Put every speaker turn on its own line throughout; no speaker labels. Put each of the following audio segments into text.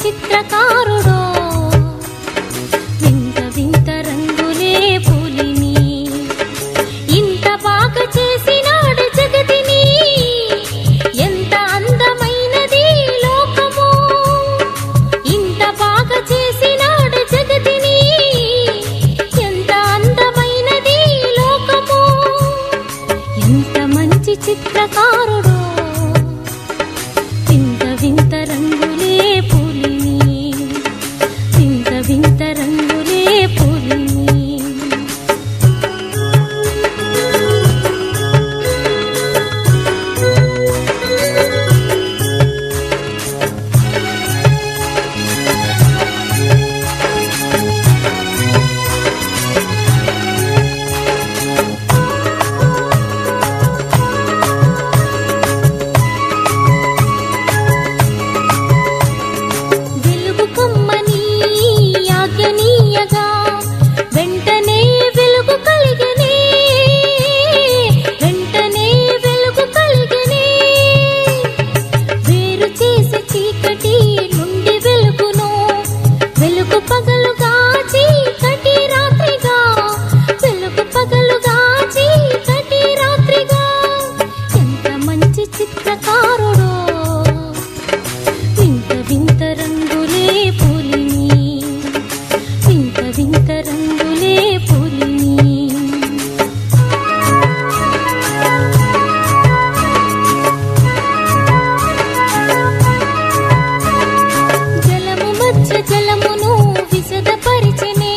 చిత్రకారుడో వింత వింత రంగులే పులిని ఇంత బాగా చేసినాడు జగతిని ఎంత అందమైనది లోకము ఇంత బాగా చేసినాడు జగతిని ఎంత అందమైనది లోకము ఎంత మంచి చిత్రకారుడో వింత వింత రంగులే పులిని వింత వింత రంగులే పులిని చిత్రకారుడో వింత వింత రంగులే పులిని వింత వింత రంగులే పులిని జలము మధ్య జలమును విశదపరిచెనే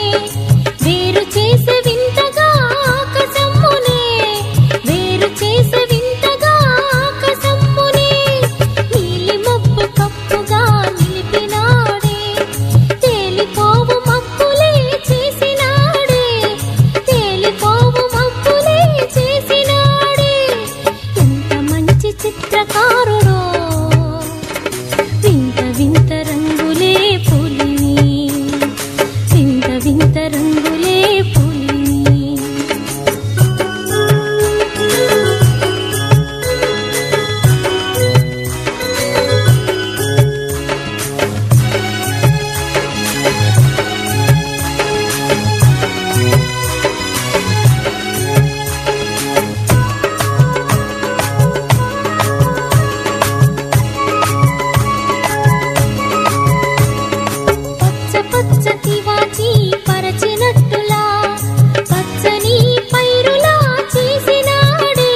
వేరు చేసే వింతగా ఆకాశమునే వేరు చేసే వింతగా ఆకాశమునే నీలి మబ్బు కప్పుగా నిలిపినాడే తేలిపోవు మబ్బులే చేసినాడే తేలిపోవు మబ్బులే చేసినాడే ఎంత మంచి చిత్రకారుడో వింత వింత రంగులే పులిని వింత వింత రంగులే పులిని పచ్చ పచ్చటి వాచి పరచినట్టులా పచ్చని పైరులా చేసినాడే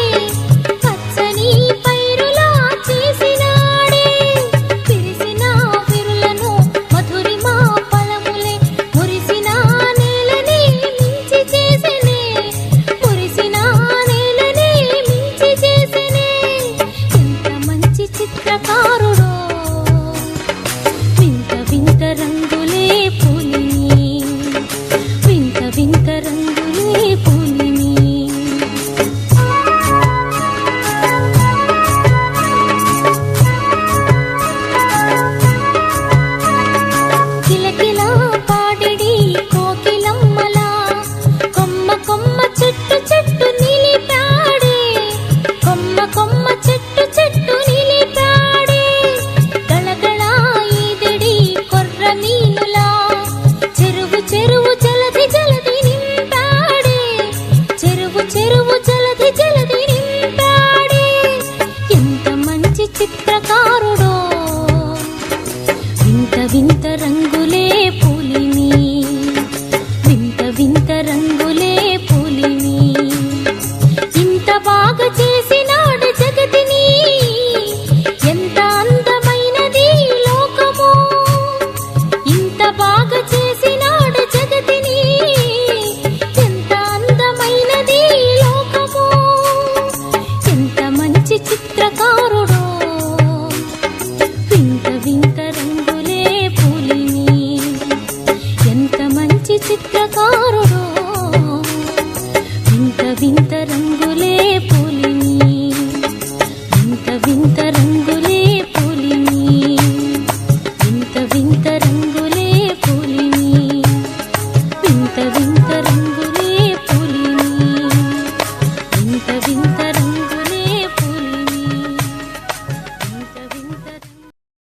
పచ్చని పైరులా చేసినాడే విరిసిన విరులను మధురిమా ఫలములే మురిసిన నేలనే మించి చేసెనే మురిసిన నేలనే మించి చేసెనే ఎంత మంచి చిత్రకారుడో వింత వింత రంగులే పులిని వింత వింత రంగులే పులిని కిలకిలా పాడిడి కోకిలమ్మలా కొమ్మ కొమ్మ చెట్టు చెట్టు నిలిపాడే కొమ్మ కొమ్మ చెట్టు చెట్టు నిలిపాడే గళగళ ఈదడి కొర్ర మీనులా చెరువు చెరువు జలధి జలధి నింపాడే చెరువు చెరువు జలధి జలధి నింపాడే ఎంత మంచి చిత్రకారుడో వింత వింత రంగులే పులిని వింత వింత రంగులే పులిని ఇంత బాగా చేసినాడు జగతిని ఎంత అందమైనది లోకము ఇంత బాగా చేసినాడు జగతిని ఎంత అందమైనది లోకము ఎంత మంచి చిత్రకారుడో వింత వింత రంగులే పులిని ఎంత మంచి చిత్రకారుడో వింత వింత